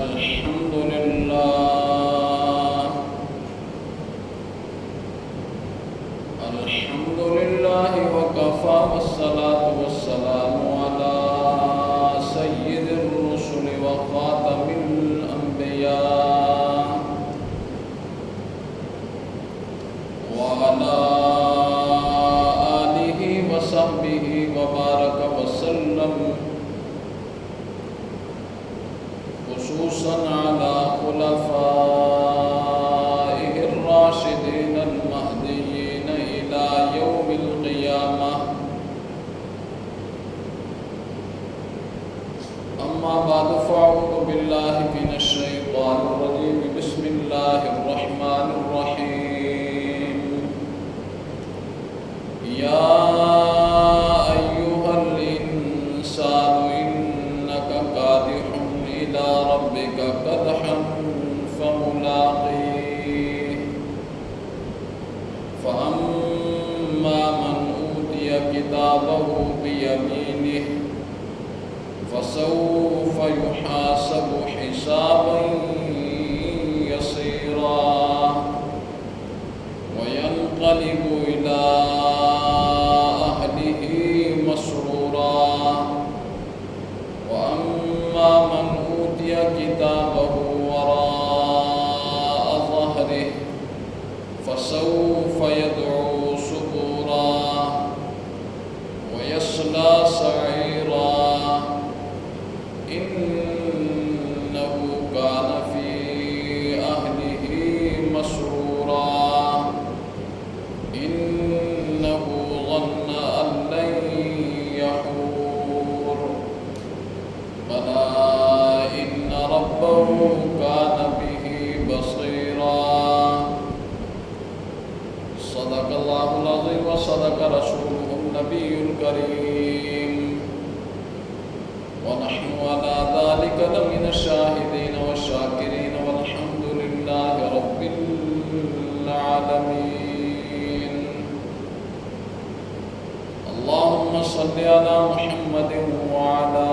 الحمد لله وكفى والصلاة والسلام على سيد الرسل وخاتم الأنبياء وعلى آله وصحبه وبارك وسلم، خصوصا على خلفائه الراشدين المهديين إلى يوم القيامة. أما بعد فأعوذ بالله من الشيطان الرجيم. بسم الله الرحمن الرحيم. يا أيها الإنسان إنك كادح إلى ربك كدحا فملاقيه، فأما من أوتي كتابه بيمينه فسوف يحاسب حسابا يسيرا وينقلب إلى أهله مسرورا. وأما من أوتي كتابه وراء ظهره فسوف يدعو سبورا ويصلى سعيرا، إنه كان في أهله مسرورا، إنه ظن أن لن يحور، بلى إن ربه كان به بصيرا. صدق الله العظيم وصدق رسوله النبي الكريم، ونحن على ذلك لمن الشاهدين والشاكرين، والحمد لله رب العالمين. اللهم صل على محمد وعلى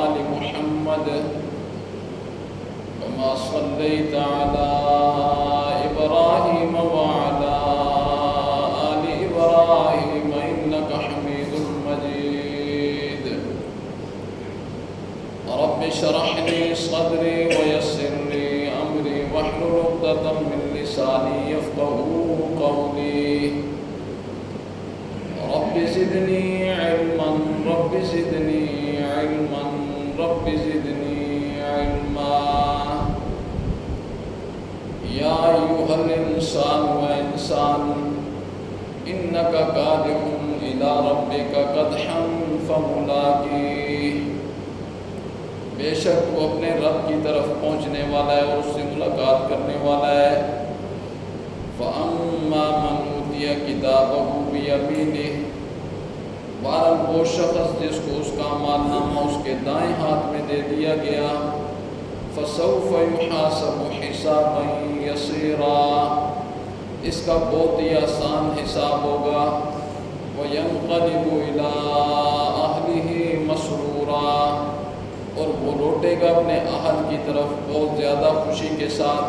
آل محمد كما صليت على إبراهيم وعلى آل إبراهيم إنك حميد مجيد. رب اشرح لي صدري ويسر لي أمري واحلل عقدة من لساني يفقهوا قولي. رب زدني علما، رب زدني علما، رب زدني علما. يا أيها الإنسان وإنسان إنك كادح إلى ربك كدحا فملاقيه، بے شک وہ اپنے رب کی طرف پہنچنے والا ہے اور اس سے ملاقات کرنے والا ہے. فَأَمَّا مَنْ أُوتِيَ كِتَابَهُ بِيَمِينِهِ، بہرحال وہ شخص جس کو اس کا اعمال نامہ اس کے دائیں ہاتھ میں دے دیا گیا، فَسَوْفَ يُحَاسَبُ حِسَابًا يَسِيرًا، اس کا بہت ہی آسان حساب ہوگا. وَيَنْقَلِبُ إِلَىٰ أَهْلِهِ مَسْرُورًا، اور وہ لوٹے گا اپنے اہل کی طرف بہت زیادہ خوشی کے ساتھ.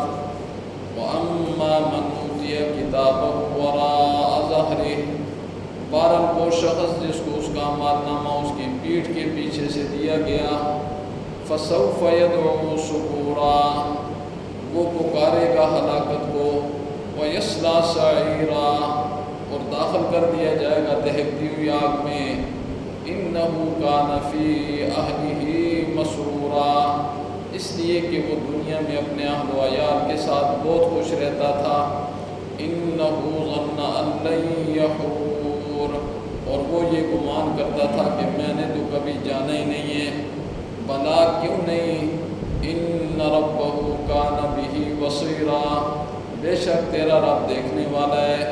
وَأَمَّا مَنْ أُوتِيَ كِتَابَهُ وَرَاءَ ظَهْرِهِ، بہرحال وہ شخص جس کو اس کا اعمال نامہ اس کی پیٹھ کے پیچھے سے دیا گیا، فَسَوْفَ يَدْعُو سُبُورًا، وہ پکارے گا ہلاکت کو. وَيَصْلَىٰ سَعِيرًا، اور داخل کر دیا جائے گا دہکتی ہوئی آگ میں. إِنَّهُ كَانَ فِي أَهْلِهِ مسرورا، اس لیے کہ وہ دنیا میں اپنے اہل و عیال کے ساتھ بہت خوش رہتا تھا. إِنَّهُ ظَنَّ أَن لَّن يَحُورَ، اور وہ یہ گمان کرتا تھا کہ میں نے تو کبھی جانا ہی نہیں ہے. بلا کیوں نہیں، إِنَّ رَبَّهُ كَانَ بِهِ بَصِيرًا، بے شک تیرا رب دیکھنے والا ہے.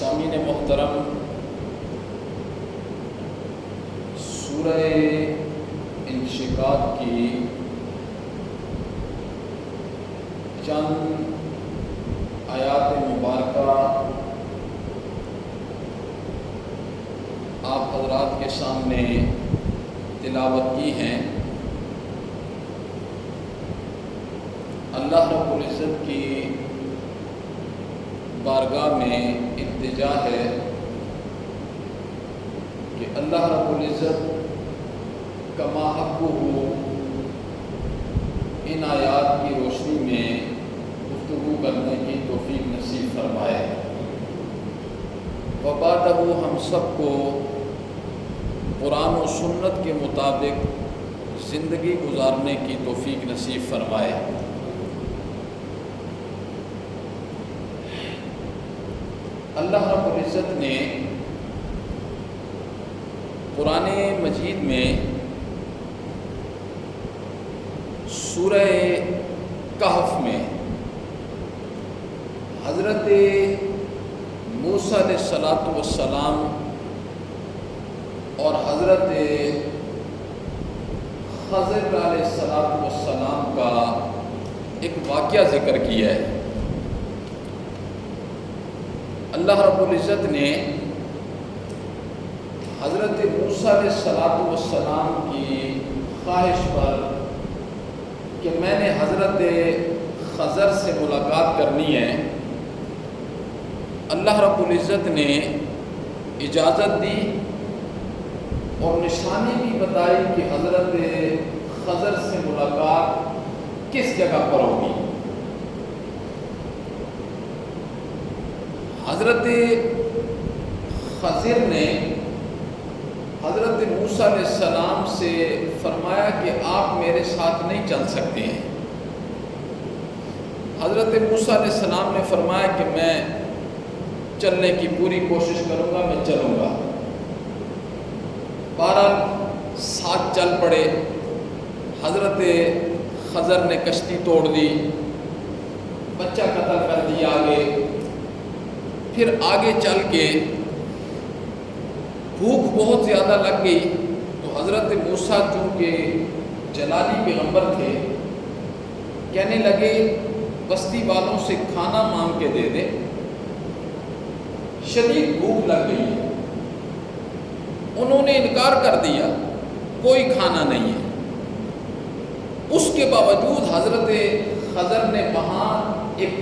سامعین محترم، سورہ انشقاق کی چند آیات مبارکہ سامنے تلاوت کی ہیں، اللہ رب العزت کی بارگاہ میں التجا ہے کہ اللہ رب العزت کما حقہ ان آیات کی روشنی میں گفتگو کرنے کی توفیق نصیب فرمائے، وبعدہ ہم سب کو قرآن و سنت کے مطابق زندگی گزارنے کی توفیق نصیب فرمائے۔ اللہ رب العزت نے قرآن مجید میں سورہ کہف میں حضرت موسیٰ علیہ السلام اور حضرت خضر علیہ السلام کا ایک واقعہ ذکر کیا ہے۔ اللہ رب العزت نے حضرت موسیٰ علیہ السلام کی خواہش پر کہ میں نے حضرت خضر سے ملاقات کرنی ہے، اللہ رب العزت نے اجازت دی اور نشانی بھی بتائی کہ حضرت خضر سے ملاقات کس جگہ پر ہوگی۔ حضرت خضر نے حضرت موسیٰ علیہ السلام سے فرمایا کہ آپ میرے ساتھ نہیں چل سکتے ہیں۔ حضرت موسیٰ علیہ السلام نے فرمایا کہ میں چلنے کی پوری کوشش کروں گا، میں چلوں گا۔ بہرحال ساتھ چل پڑے۔ حضرت خضر نے کشتی توڑ دی، بچہ قتل کر دیا آگے، پھر آگے چل کے بھوک بہت زیادہ لگ گئی تو حضرت موسیٰ چونکہ جلالی پیغمبر تھے کہنے لگے بستی والوں سے کھانا مانگ کے دے دے، شدید بھوک لگ گئی ہے۔ انہوں نے انکار کر دیا، کوئی کھانا نہیں ہے۔ اس کے باوجود حضرت خضر نے وہاں ایک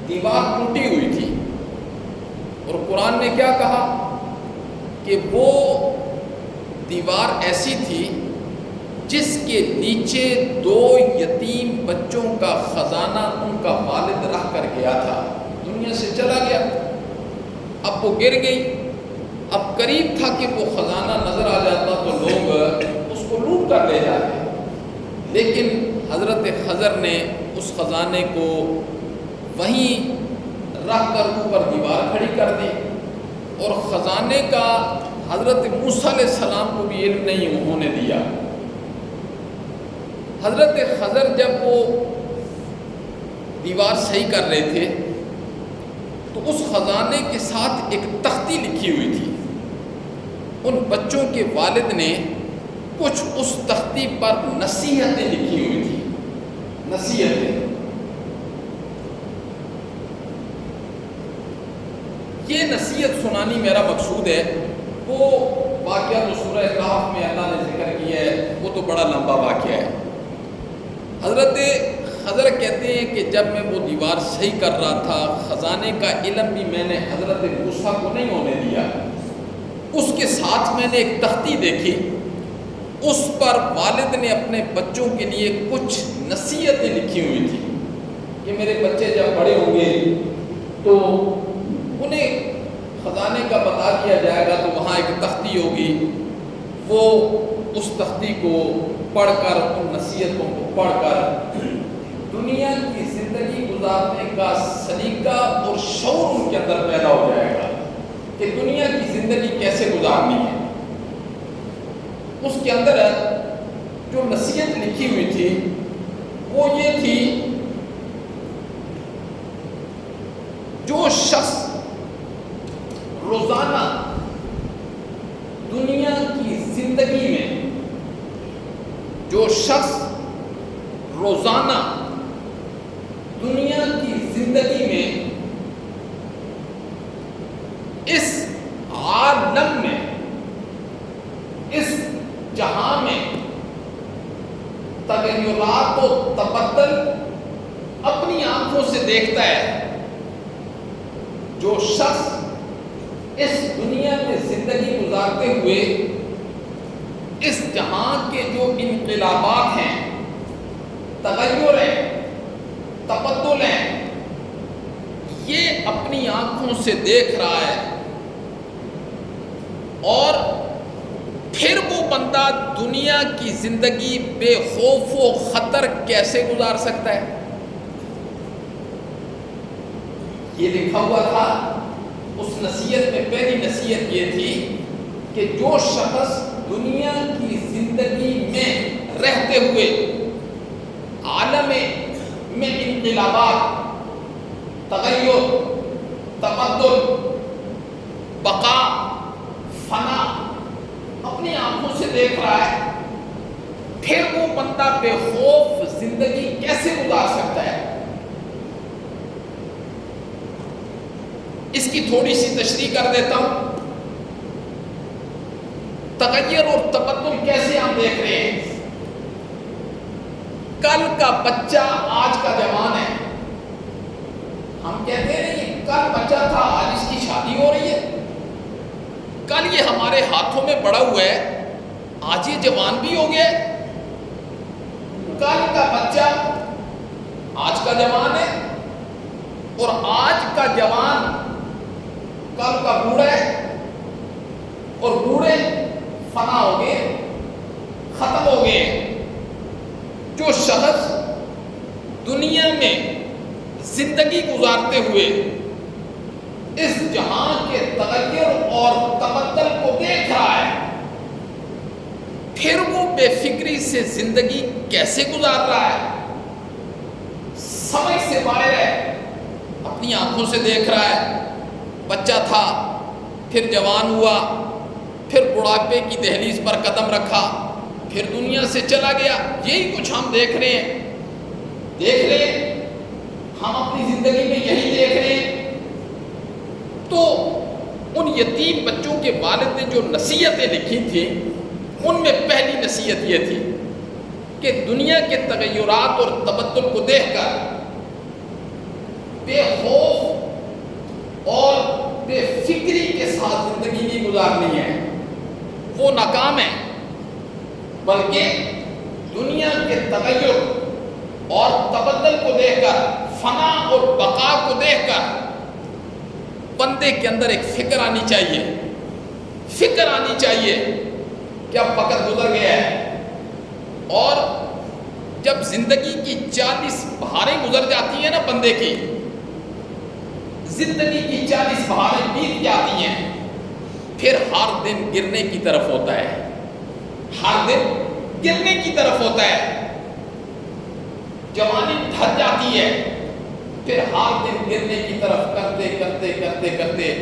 دیوار ٹوٹی ہوئی تھی اور قرآن نے کیا کہا کہ وہ دیوار ایسی تھی جس کے نیچے 2 یتیم بچوں کا خزانہ ان کا والد رکھ کر گیا تھا، دنیا سے چلا گیا۔ اب وہ گر گئی، اب قریب تھا کہ وہ خزانہ نظر آ جاتا تو لوگ اس کو لوٹ کر لے جاتے، لیکن حضرت خضر نے اس خزانے کو وہیں رکھ کر اوپر دیوار کھڑی کر دی، اور خزانے کا حضرت موسیٰ علیہ السلام کو بھی علم نہیں ہونے دیا۔ حضرت خضر جب وہ دیوار صحیح کر رہے تھے تو اس خزانے کے ساتھ ایک تختی لکھی ہوئی تھی۔ ان بچوں کے والد نے کچھ اس تختی پر نصیحتیں لکھی ہوئی تھی، نصیحتیں۔ یہ نصیحت سنانی میرا مقصود ہے۔ وہ واقعہ تو سورہ کہف میں اللہ نے ذکر کیا ہے، وہ تو بڑا لمبا واقعہ ہے۔ حضرت خضر کہتے ہیں کہ جب میں وہ دیوار صحیح کر رہا تھا، خزانے کا علم بھی میں نے حضرت موسیٰ کو نہیں ہونے دیا، اس کے ساتھ میں نے ایک تختی دیکھی، اس پر والد نے اپنے بچوں کے لیے کچھ نصیحتیں لکھی ہوئی تھی کہ میرے بچے جب بڑے ہوں گے تو انہیں خزانے کا بتا دیا جائے گا، تو وہاں ایک تختی ہوگی، وہ اس تختی کو پڑھ کر، ان نصیحتوں کو پڑھ کر دنیا کی زندگی گزارنے کا سلیقہ اور شعور ان کے اندر پیدا ہو جائے گا کہ دنیا کی زندگی کیسے گزارنی ہے۔ اس کے اندر جو نصیحت لکھی ہوئی تھی وہ یہ تھی، جو شخص روزانہ دنیا کی زندگی میں، جو شخص روزانہ دنیا کی زندگی میں اس عالم میں دنیا میں تغیرات و تبدل اپنی آنکھوں سے دیکھتا ہے، جو شخص اس دنیا میں زندگی گزارتے ہوئے اس جہان کے جو انقلابات ہیں، تغیر ہیں، تبدل ہیں، یہ اپنی آنکھوں سے دیکھ رہا ہے، اور پھر وہ بندہ دنیا کی زندگی بے خوف و خطر کیسے گزار سکتا ہے؟ یہ لکھا ہوا تھا اس نصیحت میں، پہلی نصیحت یہ تھی کہ جو شخص دنیا کی زندگی میں رہتے ہوئے عالم میں انقلابات، تغیر، تبدل، بقا، فنا اپنی آنکھوں سے دیکھ رہا ہے، پھر وہ بندہ بے خوف زندگی کیسے گزار سکتا ہے؟ اس کی تھوڑی سی تشریح کر دیتا ہوں۔ تغیر اور تبدل کیسے ہم دیکھ رہے ہیں؟ کل کا بچہ آج کا جوان ہے۔ ہم کہتے ہیں یہ کل بچہ تھا، آج اس کی شادی ہو رہی ہے، کل یہ ہمارے ہاتھوں میں بڑا ہوا ہے، آج یہ جوان بھی ہو گیا۔ کل کا بچہ آج کا جوان ہے، اور آج کا جوان کل کا بوڑھا ہے، اور بوڑھے فنا ہو گئے، ختم ہو گئے۔ جو شخص دنیا میں زندگی گزارتے ہوئے اس جہان کے تغیر اور تبدل کو دیکھ رہا ہے، پھر وہ بے فکری سے زندگی کیسے گزار رہا ہے؟ سمجھ سے باہر ہے، اپنی آنکھوں سے دیکھ رہا ہے، بچہ تھا، پھر جوان ہوا، پھر بڑھاپے کی دہلیز پر قدم رکھا، پھر دنیا سے چلا گیا۔ یہی کچھ ہم دیکھ رہے ہیں، ہم اپنی زندگی میں یہی دیکھ رہے ہیں۔ تو ان یتیم بچوں کے والد نے جو نصیحتیں لکھی تھیں، ان میں پہلی نصیحت یہ تھی کہ دنیا کے تغیرات اور تبدل کو دیکھ کر بے خوف اور بے فکری کے ساتھ زندگی نہیں گزارنی ہے، وہ ناکام ہے، بلکہ دنیا کے تغیر اور تبدل کو دیکھ کر، فنا اور بقا کو دیکھ کر بندے کے اندر ایک فکر آنی چاہیے، فکر آنی چاہیے کہ اب وقت گزر گیا ہے، اور جب زندگی کی 40 بہاریں گزر جاتی ہیں نا بندے کی، زندگی کی 40 بہاریں بیت جاتی ہیں، پھر ہر دن گرنے کی طرف ہوتا ہے، ہر دن گرنے کی طرف ہوتا ہے۔ جوانی ڈھل جاتی ہے، پھر ہر دن گرنے کی طرف کرتے کرتے کرتے کرتے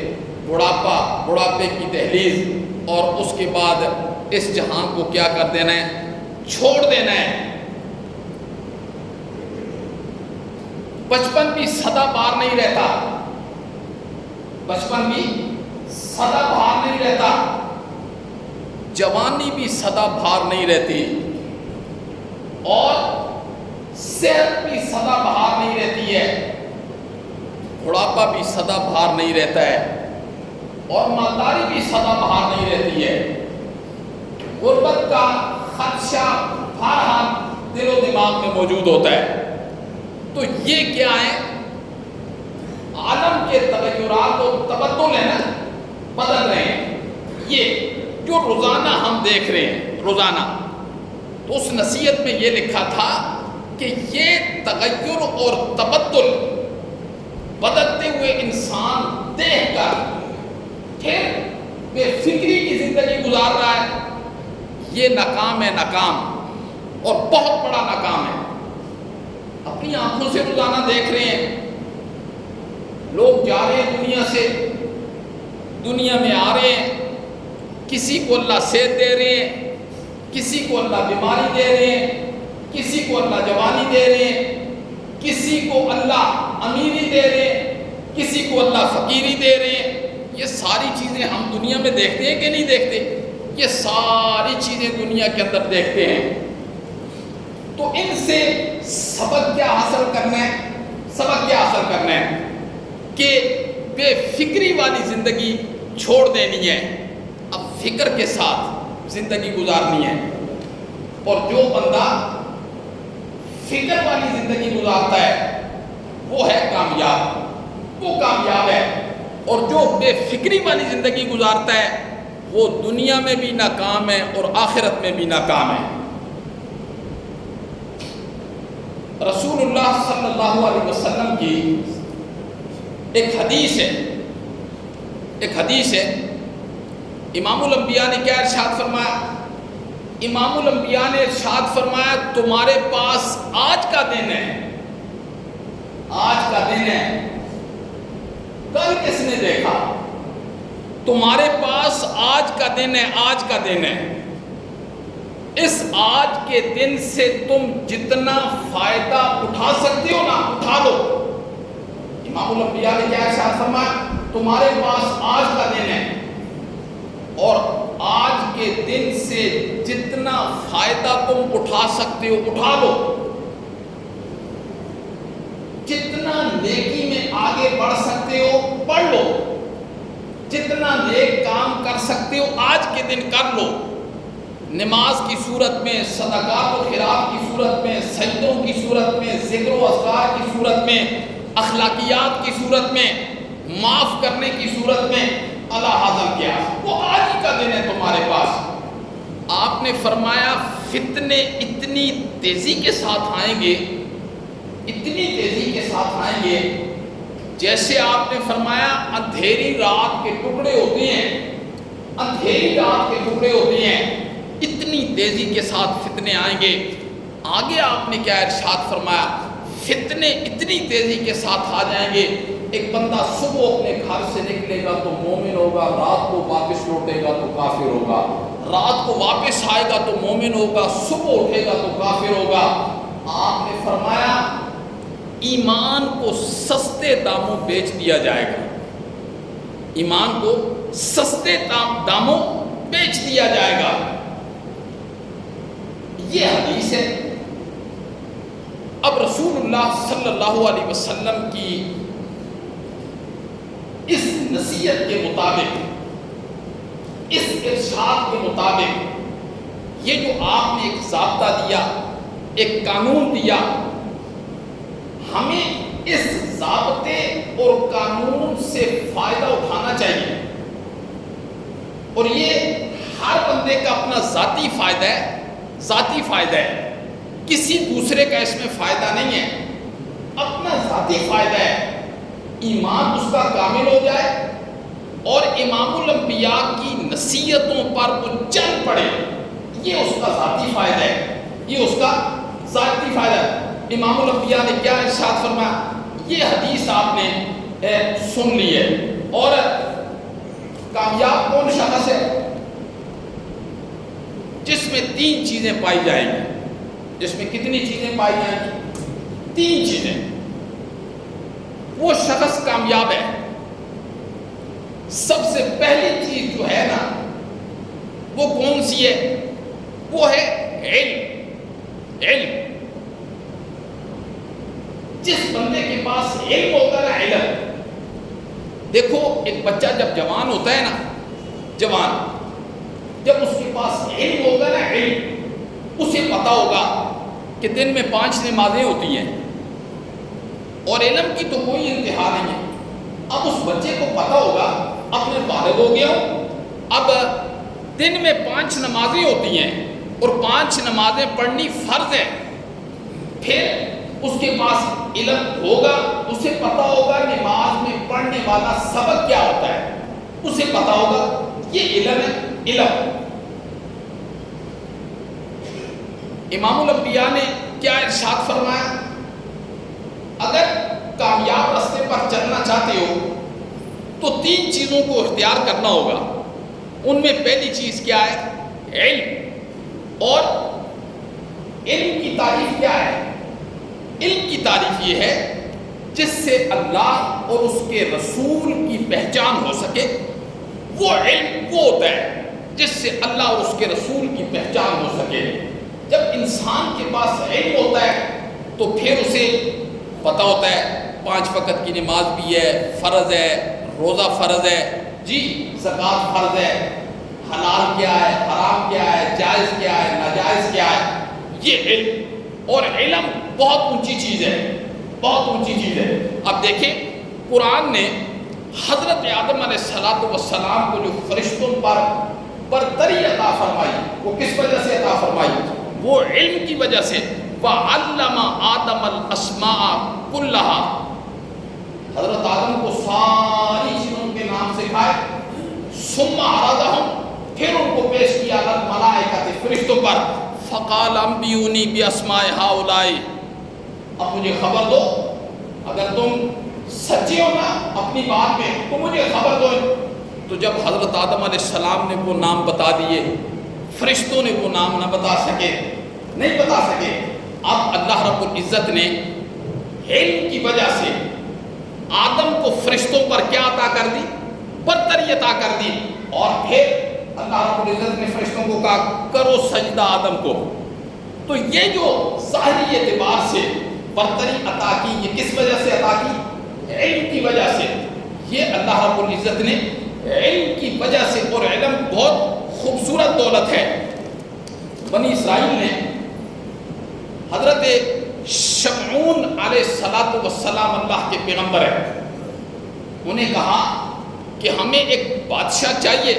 بڑھاپے کی دہلیز، اور اس کے بعد اس جہان کو کیا کر دینا ہے؟ چھوڑ دینا ہے۔ بچپن بھی سدا بار نہیں رہتا، بچپن بھی سدا بھار نہیں رہتا، جوانی بھی سدا بھار نہیں رہتی، اور صحت بھی سدا بہار نہیں رہتی ہے، بڑھاپا بھی سدا بہار نہیں رہتا ہے، اور مالداری بھی سدا بہار نہیں رہتی ہے۔ غربت کا خدشہ بہرحال دل و دماغ میں موجود ہوتا ہے۔ تو یہ کیا ہے؟ عالم کے تغیرات و تبدل ہے نا، بدل رہے ہیں، یہ جو روزانہ ہم دیکھ رہے ہیں روزانہ۔ تو اس نصیحت میں یہ لکھا تھا کہ یہ تغیر اور تبدل بدلتے ہوئے انسان دیکھ کر پھر بے فکری کی زندگی گزار رہا ہے، یہ ناکام ہے، ناکام، اور بہت بڑا ناکام ہے۔ اپنی آنکھوں سے روزانہ دیکھ رہے ہیں، لوگ جا رہے ہیں دنیا سے، دنیا میں آ رہے ہیں، کسی کو اللہ صحت دے رہے ہیں، کسی کو اللہ بیماری دے رہے ہیں، کسی کو اللہ جوانی دے رہے ہیں، کسی کو اللہ امیری دے رہے ہیں، کسی کو اللہ فقیری دے رہے ہیں۔ یہ ساری چیزیں ہم دنیا میں دیکھتے ہیں کہ نہیں دیکھتے؟ یہ ساری چیزیں دنیا کے اندر دیکھتے ہیں، تو ان سے سبق کیا حاصل کرنا ہے؟ سبق کیا حاصل کرنا ہے کہ بے فکری والی زندگی چھوڑ دینی ہے، اب فکر کے ساتھ زندگی گزارنی ہے۔ اور جو بندہ فکر والی زندگی گزارتا ہے وہ ہے کامیاب، وہ کامیاب ہے۔ اور جو بے فکری والی زندگی گزارتا ہے وہ دنیا میں بھی ناکام ہے اور آخرت میں بھی ناکام ہے۔ رسول اللہ صلی اللہ علیہ وسلم کی ایک حدیث ہے، امام الانبیاء نے کیا ارشاد فرمایا؟ امام الانبیاء نے ارشاد فرمایا تمہارے پاس آج کا دن ہے، آج کا دن ہے، کل کس نے دیکھا؟ تمہارے پاس آج کا دن ہے، آج کا دن ہے، اس آج کے دن سے تم جتنا فائدہ اٹھا سکتے ہو نا اٹھا لو۔ امام الانبیاء نے کیا ارشاد فرمایا؟ تمہارے پاس آج کا دن ہے اور آج کے دن سے جتنا فائدہ تم اٹھا سکتے ہو اٹھا لو، جتنا نیکی میں آگے بڑھ سکتے ہو بڑھ لو، جتنا نیک کام کر سکتے ہو آج کے دن کر لو، نماز کی صورت میں، صدقات و خیرات کی صورت میں، سجدوں کی صورت میں، ذکر و اذکار کی صورت میں، اخلاقیات کی صورت میں، معاف کرنے کی صورت میں، اللہ حاضر کیا وہ آج ہی کا دن ہے تمہارے پاس۔ آپ نے فرمایا فتنے اتنی تیزی کے ساتھ آئیں گے، اتنی تیزی کے ساتھ آئیں گے، جیسے آپ نے فرمایا اندھیری رات کے ٹکڑے ہوتے ہیں، اندھیری رات کے ٹکڑے ہوتے ہیں، اتنی تیزی کے ساتھ فتنے آئیں گے۔ آگے آپ نے کیا ارشاد فرمایا؟ فتنے اتنی تیزی کے ساتھ آ جائیں گے، ایک بندہ صبح اپنے گھر سے نکلے گا تو مومن ہوگا، رات کو واپس لوٹے گا تو کافر ہوگا، رات کو واپس آئے گا تو مومن ہوگا، صبح اٹھے گا تو کافر ہوگا۔ آپ نے فرمایا ایمان کو سستے داموں بیچ دیا جائے گا، ایمان کو سستے داموں بیچ دیا جائے گا۔ یہ حدیث ہے۔ اب رسول اللہ صلی اللہ علیہ وسلم کی اس نصیحت کے مطابق، اس ارشاد کے مطابق، یہ جو آپ نے ایک ضابطہ دیا، ایک قانون دیا، ہمیں اس ضابطے اور قانون سے فائدہ اٹھانا چاہیے، اور یہ ہر بندے کا اپنا ذاتی فائدہ ہے، ذاتی فائدہ ہے، کسی دوسرے کا اس میں فائدہ نہیں ہے، اپنا ذاتی فائدہ ہے، ایمان اس کا کامل ہو جائے اور امام الانبیاء کی نصیحتوں پر وہ چل پڑے، یہ اس کا ذاتی فائدہ ہے، یہ اس کا ذاتی فائدہ ہے۔ امام الانبیاء نے کیا ارشاد فرمایا؟ یہ حدیث آپ نے سن لی ہے۔ اور کامیاب کون شخص ہے؟ جس میں 3 چیزیں پائی جائیں گی، جس میں کتنی چیزیں پائی جائیں گی؟ 3 چیزیں، وہ شخص کامیاب ہے۔ سب سے پہلی چیز جو ہے نا وہ کون سی ہے؟ وہ ہے علم۔ علم، جس بندے کے پاس علم ہوتا ہے نا، علم، دیکھو ایک بچہ جب جوان ہوتا ہے نا، جوان جب اس کے پاس علم ہوگا نا، علم، اسے پتا ہوگا کہ دن میں 5 نمازیں ہوتی ہیں، اور علم کی تو کوئی انتہا نہیں ہے۔ اب اس بچے کو پتا ہوگا، اب میں بالغ ہو گیا ہوں، اب دن میں 5 نمازیں ہوتی ہیں اور 5 نمازیں پڑھنی فرض ہے، پھر اس کے پاس علم ہوگا، اسے پتا ہوگا نماز میں پڑھنے والا سبق کیا ہوتا ہے، اسے پتا ہوگا، یہ علم ہے، علم۔ امام الانبیاء نے کیا ارشاد فرمایا؟ اگر کامیاب راستے پر چلنا چاہتے ہو تو 3 چیزوں کو اختیار کرنا ہوگا۔ ان میں پہلی چیز کیا ہے؟ علم۔ اور علم کی تعریف کیا ہے؟ علم کی تعریف یہ ہے جس سے اللہ اور اس کے رسول کی پہچان ہو سکے، وہ علم وہ ہوتا ہے جس سے اللہ اور اس کے رسول کی پہچان ہو سکے۔ جب انسان کے پاس علم ہوتا ہے تو پھر اسے پتہ ہوتا ہے 5 وقت کی نماز بھی ہے، فرض ہے، روزہ فرض ہے، جی زکوٰۃ فرض ہے، حلال کیا ہے، حرام کیا ہے، جائز کیا ہے، ناجائز کیا ہے، یہ علم۔ اور علم بہت اونچی چیز ہے، بہت اونچی چیز ہے۔ اب دیکھیں قرآن نے حضرت آدم علیہ السلام کو جو فرشتوں پر برتری عطا فرمائی، وہ کس وجہ سے عطا فرمائی؟ وہ علم کی وجہ سے۔ وَعَلَّمَ آدَمَ الْأَسْمَاءَ كُلَّهَا، حضرت آدم کو ساری چیزوں کے نام سکھائے۔ ثُمَّ عَرَضَهُمْ، پھر ان کو پیش کیا الْمَلَائِکَةِ، فرشتوں پر۔ فَقَالَ أَنبِئُونِي بِأَسْمَاءِ هَؤُلَاءِ، اب مجھے خبر دو، اگر تم سچے ہو نا اپنی بات میں تو مجھے خبر دو۔ تو جب حضرت آدم علیہ السلام نے وہ نام بتا دیے، فرشتوں نے وہ نام نہ بتا سکے، نہیں بتا سکے۔ اب اللہ رب العزت نے علم کی وجہ سے آدم کو فرشتوں پر کیا عطا کر دی؟ برتری عطا کر دی۔ اور پھر اللہ رب العزت نے فرشتوں کو کہا کرو سجدہ آدم کو۔ تو یہ جو ظاہری اعتبار سے برتری عطا کی، یہ کس وجہ سے عطا کی؟ علم کی وجہ سے۔ یہ اللہ رب العزت نے علم کی وجہ سے، اور علم بہت خوبصورت دولت ہے۔ بنی اسرائیل نے حضرت شمعون علیہ السلام اللہ کے پیغمبر ہیں، انہیں کہا کہ ہمیں ایک بادشاہ چاہیے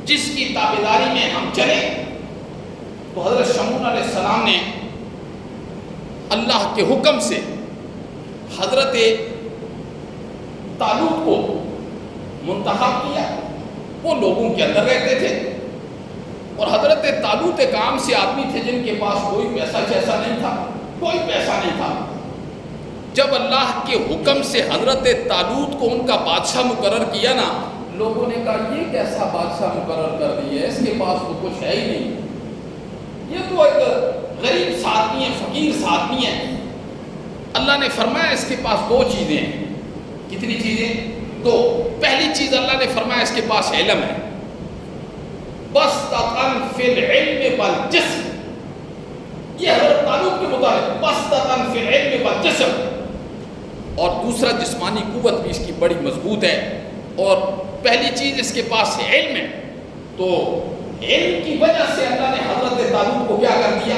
جس کی تابعداری میں ہم چلیں۔ تو حضرت شمعون علیہ السلام نے اللہ کے حکم سے حضرت طالوت کو منتخب کیا۔ وہ لوگوں کے اندر رہتے تھے، اور حضرت طالوت ایک عام سے آدمی تھے جن کے پاس کوئی پیسہ چیسا نہیں تھا، کوئی پیسہ نہیں تھا۔ جب اللہ کے حکم سے حضرت طالوت کو ان کا بادشاہ مقرر کیا نا، لوگوں نے کہا یہ کیسا بادشاہ مقرر کر دیا ہے، اس کے پاس تو کچھ ہے ہی نہیں، یہ تو ایک غریب سا آدمی ہے، فقیر سا آدمی ہے۔ اللہ نے فرمایا اس کے پاس 2 چیزیں ہیں۔ کتنی چیزیں؟ 2۔ پہلی چیز اللہ نے فرمایا اس کے پاس علم ہے، بسطۃ فی العلم والجسم، یہ حضرت طالوت کے مطابق بسطۃ فی العلم والجسم۔ اور دوسرا جسمانی قوت بھی اس کی بڑی مضبوط ہے، اور پہلی چیز اس کے پاس علم ہے۔ تو علم کی وجہ سے اللہ نے حضرت طالوت کو کیا کر دیا؟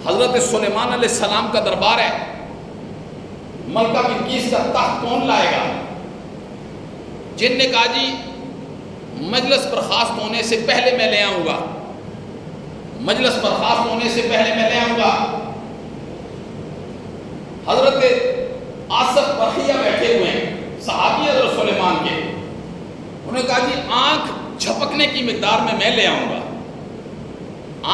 حضرت سلیمان علیہ السلام کا دربار ہے، ملکہ بلقیس کا تخت کون لائے گا؟ جن نے کہا جی مجلس برخاست ہونے سے پہلے میں لے آؤں گا، مجلس برخاست ہونے سے پہلے میں لے آؤں گا۔ حضرت آصف برخیہ بیٹھے ہوئے ہیں، صحابی حضرت سلیمان کے، انہوں نے کہا جی آنکھ جھپکنے کی مقدار میں لے آؤں گا،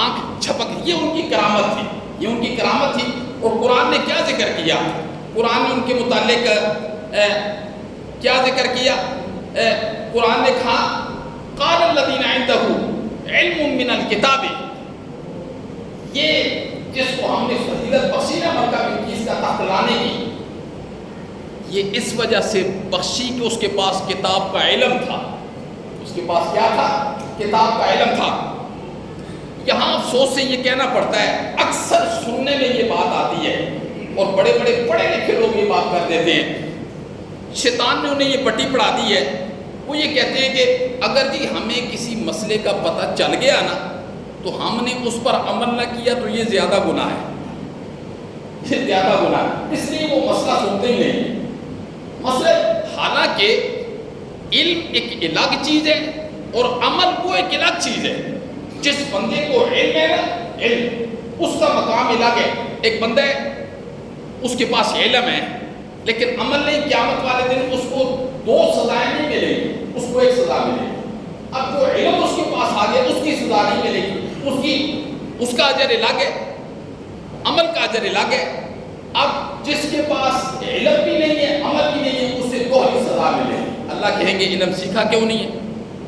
آنکھ جھپک، یہ ان کی کرامت تھی، یہ ان کی کرامت تھی۔ اور قرآن نے کیا ذکر کیا؟ قرآن نے ان کے متعلق کیا ذکر کیا؟ قرآن نے کہا قال الذین عندہ علم من الکتاب، یہ جس کو ہم نے فضیلت بخشی نا ملکہ بلقیس کا تخت لانے کی، یہ اس وجہ سے بخشی کہ اس کے پاس کتاب کا علم تھا، اس کے پاس کیا تھا؟ کتاب کا علم تھا۔ یہاں افسوس سے یہ کہنا پڑتا ہے، اکثر سننے میں یہ بات آتی ہے اور بڑے بڑے پڑھے لکھے لوگ یہ بات کر دیتے ہیں، شیطان نے انہیں یہ پٹی پڑھا دی ہے۔ وہ یہ کہتے ہیں کہ اگر جی ہمیں کسی مسئلے کا پتہ چل گیا نا تو ہم نے اس پر عمل نہ کیا تو یہ زیادہ گناہ ہے، یہ زیادہ گناہ ہے، اس لیے وہ مسئلہ سنتے ہی نہیں۔ مسئلہ حالانکہ علم ایک الگ چیز ہے اور عمل وہ ایک الگ چیز ہے۔ جس بندے کو علم ہے نا، علم اس کا مقام الگ ہے۔ ایک بندہ ہے اس کے پاس علم ہے لیکن عمل نہیں، قیامت والے دن اس کو 2 سزائیں نہیں ملے گی، اس کو 1 سزا ملے گی۔ اب جو علم اس کے پاس آ گیا اس کی سزا نہیں ملے گی، اس کا اجر الگ ہے، عمل کا اجر الگ ہے۔ اب جس کے پاس علم بھی نہیں ہے، عمل بھی نہیں ہے، اسے 2 ہی سزا ملے گی۔ اللہ کہیں گے علم سیکھا کیوں نہیں ہے،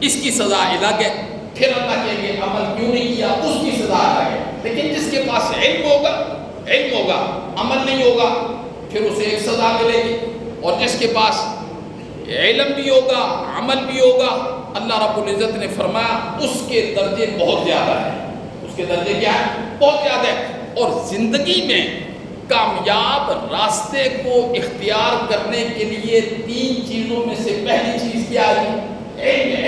اس کی سزا الگ ہے۔ پھر اللہ کہیں گے عمل کیوں نہیں کیا، اس کی سزا الگ ہے۔ لیکن جس کے پاس علم ہوگا، عمل نہیں ہوگا، پھر اسے 1 سزا ملے گی۔ اور جس کے پاس علم بھی ہوگا، عمل بھی ہوگا، اللہ رب العزت نے فرمایا اس کے درجے بہت زیادہ ہیں. اس کے درجے کیا ہے؟ بہت زیادہ ہے. اور زندگی میں کامیاب راستے کو اختیار کرنے کے لیے 3 چیزوں میں سے پہلی چیز کیا ہے؟ علم.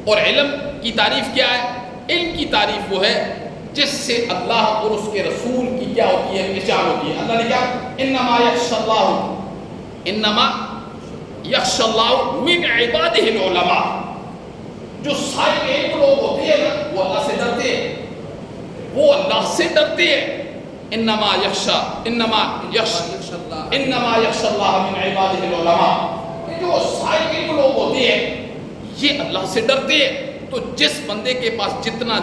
اور علم کی تعریف کیا ہے؟ علم کی تعریف وہ ہے جس سے اللہ اور اس کے رسول کی کیا ہوتی ہے؟ پہچان ہوتی ہے. اللہ نے کیا؟ انما یخشى اللہ من عبادہ العلماء. جو صاحب علم لوگ ہوتے ہیں نا وہ اللہ سے ڈرتے ہیں، وہ اللہ سے ڈرتے ہیں. انما یخشى اللہ من عبادہ العلماء. جو صاحب علم لوگ ہوتے ہیں یہ اللہ سے ڈرتے ہیں. تو جس بندے کے پاس جتنا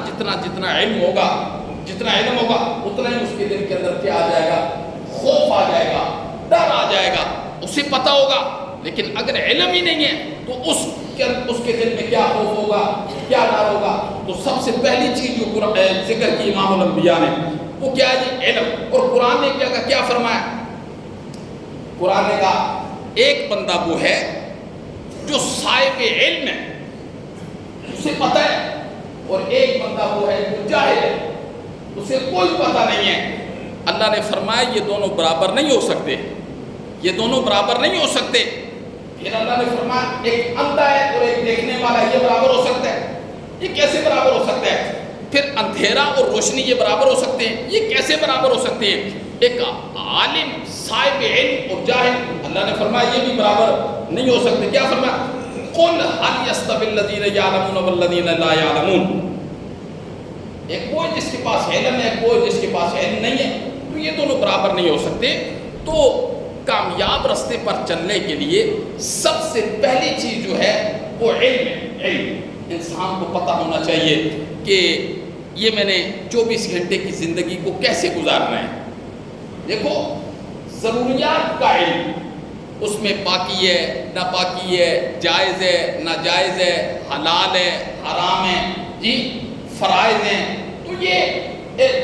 علم ہوگا، اتنا ہی اس کے دل کے اندر کیا آ جائے گا؟ خوف آ جائے گا، ڈر آ جائے گا. اسے پتہ ہوگا. لیکن اگر علم ہی نہیں ہے تو اس کے دل میں کیا خوف ہوگا، کیا ڈر ہوگا؟ تو سب سے پہلی چیز جو ذکر کی امام الانبیاء نے وہ کیا ہے جی؟ علم. اور قرآن نے کیا فرمایا؟ قرآن نے کہا ایک بندہ وہ ہے جو صاحب علم ہے، اسے پتہ ہے، اور ایک بندہ وہ ہے جو جاہل ہے، اسے کوئی پتہ نہیں ہے. اللہ نے فرمایا یہ دونوں برابر نہیں ہو سکتے، یہ دونوں برابر نہیں ہو سکتے. پھر اللہ نے فرمایا ایک اندھا ہے اور ایک دیکھنے والا ہے، یہ برابر ہو سکتا ہے؟ یہ کیسے برابر ہو سکتا ہے؟ پھر اندھیرا اور روشنی یہ برابر ہو سکتے ہیں؟ یہ کیسے برابر ہو سکتے ہیں؟ ایک عالم صاحب علم اور جاہل، اللہ نے فرمایا یہ بھی برابر نہیں ہو سکتے. کیا فرمایا؟ قل هل يستوي الذين يعلمون والذين لا يعلمون. ایک وہ جس کے پاس علم ہے، ایک وہ جس کے پاس علم نہیں ہے، تو یہ دونوں برابر نہیں ہو سکتے. تو کامیاب راستے پر چلنے کے لیے سب سے پہلی چیز جو ہے وہ علم ہے. علم. انسان کو پتہ ہونا چاہیے کہ یہ میں نے 24 گھنٹے کی زندگی کو کیسے گزارنا ہے. دیکھو ضروریات کا علم، اس میں پاکی ہے، ناپاکی ہے، جائز ہے، ناجائز ہے، حلال ہے، حرام ہے، جی فرائض ہیں. تو یہ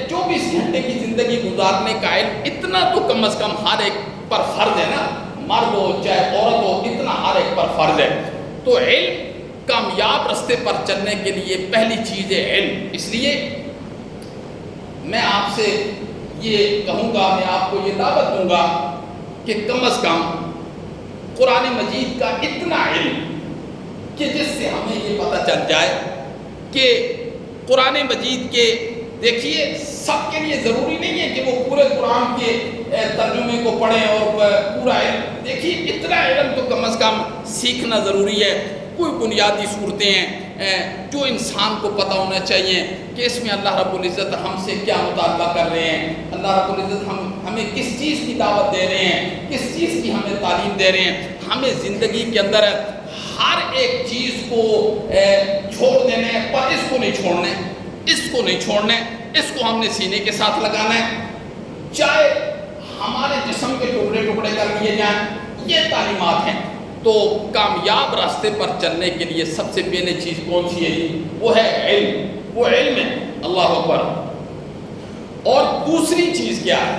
24 گھنٹے کی زندگی گزارنے کا علم اتنا تو کم از کم ہر ایک پر فرض ہے نا. مرد ہو چاہے عورت ہو، اتنا ہر ایک پر فرض ہے. تو علم کامیاب راستے پر چلنے کے لیے پہلی چیز ہے علم. اس لیے میں آپ سے یہ کہوں گا، میں آپ کو یہ دعوت دوں گا کہ کم از کم قرآن مجید کا اتنا علم کہ جس سے ہمیں یہ پتہ چل جائے کہ قرآن مجید کے، دیکھیے سب کے لیے ضروری نہیں ہے کہ وہ پورے قرآن کے ترجمے کو پڑھیں اور پورا علم. دیکھیے اتنا علم تو کم از کم سیکھنا ضروری ہے. کوئی بنیادی صورتیں ہیں جو انسان کو پتہ ہونا چاہیے کہ اس میں اللہ رب العزت ہم سے کیا مطالبہ کر رہے ہیں، اللہ رب العزت ہمیں کس چیز کی دعوت دے رہے ہیں، کس چیز کی ہمیں تعلیم دے رہے ہیں. ہمیں زندگی کے اندر ہر ایک چیز کو چھوڑ دینا ہے، پر اس کو نہیں چھوڑنا ہے، اس کو نہیں چھوڑنا ہے، اس کو ہم نے سینے کے ساتھ لگانا ہے. چاہے ہمارے جسم کے ٹکڑے ٹکڑے کر لیے جائیں، یہ تعلیمات ہیں. تو کامیاب راستے پر چلنے کے لیے سب سے پہلے چیز کون سی ہے؟ وہ ہے علم. وہ علم ہے. اللہ اکبر. اور دوسری چیز کیا ہے؟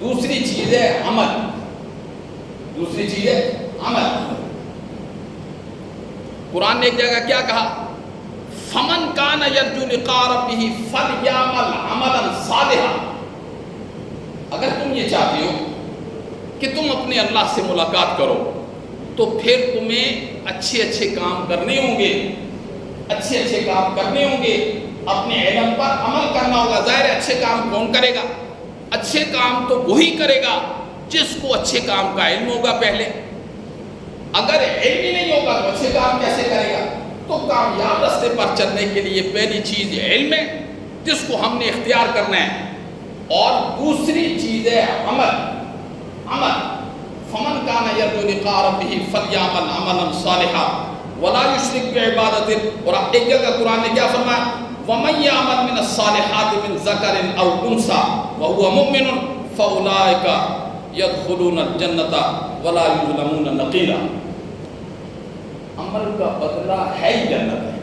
دوسری چیز ہے عمل. دوسری چیز ہے عمل. قرآن نے ایک جگہ کیا کہا؟ فمن کان یرجو لقاء ربہ فلیعمل عملا صالحا. اگر تم یہ چاہتے ہو کہ تم اپنے اللہ سے ملاقات کرو تو پھر تمہیں اچھے کام کرنے ہوں گے، اچھے کام کرنے ہوں گے، اپنے علم پر عمل کرنا ہوگا. ظاہر ہے اچھے کام کون کرے گا؟ اچھے کام تو وہی کرے گا جس کو اچھے کام کا علم ہوگا پہلے. اگر علم ہی نہیں ہوگا تو اچھے کام کیسے کرے گا؟ تو کامیاب راستے پر چلنے کے لیے پہلی چیز علم ہے جس کو ہم نے اختیار کرنا ہے. اور دوسری چیز ہے عمل. عمل. فمن کان یرجو لقاء ربہ فلیعمل عملا صالحا ولا یشرک بعبادۃ. اور ایک جگہ قرآن نے کیا فرمایا؟ ومن یعمل من الصالحات من ذکر او انثی وهو مؤمن فاولئک يدخلون الجنۃ ولا یظلمون نقیرا. عمل کا بدلہ ہے ہی جنت ہے.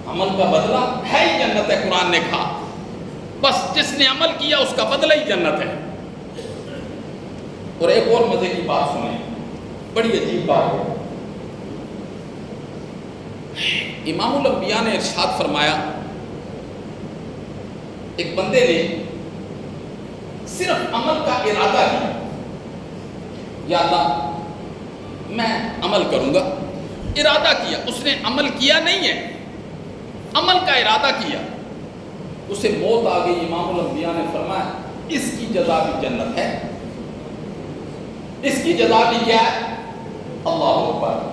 عمل کا بدلہ ہے ہی جنت ہے. قرآن نے کہا بس جس نے عمل کیا اس کا بدلہ ہی جنت ہے. اور ایک اور مزے کی بات سنیں، بڑی عجیب بات ہے. امام الانبیاء نے ارشاد فرمایا، ایک بندے نے صرف عمل کا ارادہ کیا، یا اللہ میں عمل کروں گا، ارادہ کیا، اس نے عمل کیا نہیں ہے، عمل کا ارادہ کیا، اسے موت آ گئی، امام الانبیاء نے فرمایا اس کی جزا بھی جنت ہے، اس کی جزا بھی کیا ہے؟ اللہ اکبر!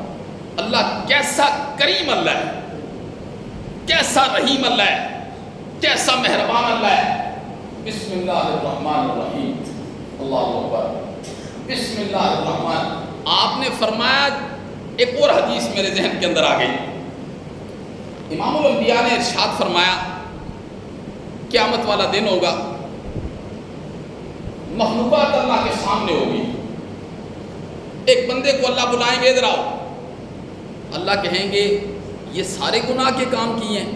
اللہ کیسا کریم اللہ ہے، کیسا رحیم اللہ ہے، کیسا مہربان اللہ ہے۔ بسم اللہ الرحمن الرحیم، اللہ اکبر! بسم اللہ الرحمن۔ آپ نے فرمایا، ایک اور حدیث میرے ذہن کے اندر آ گئی، امام الانبیاء نے ارشاد فرمایا قیامت والا دن ہوگا، مخلوقات اللہ کے سامنے ہوگی، ایک بندے کو اللہ بلائیں گے، ادھر آؤ، اللہ کہیں گے یہ سارے گناہ کے کام کیے ہیں،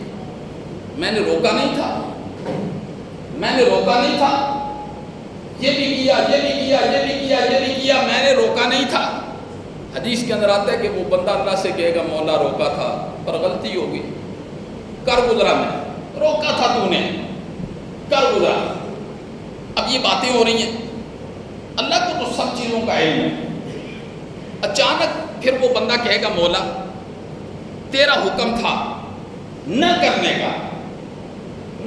میں نے روکا نہیں تھا، میں نے روکا نہیں تھا، یہ بھی کیا، یہ بھی کیا، یہ بھی کیا، یہ بھی کیا، میں نے روکا نہیں تھا۔ حدیث کے اندر آتا ہے کہ وہ بندہ اللہ سے کہے گا مولا روکا تھا پر غلطی ہو گئی، کر گزرا، میں روکا تھا، تو نے کر گزرا۔ اب یہ باتیں ہو رہی ہیں، اللہ کو تو سب چیزوں کا علم ہے۔ اچانک پھر وہ بندہ کہے گا مولا تیرا حکم تھا نہ کرنے کا،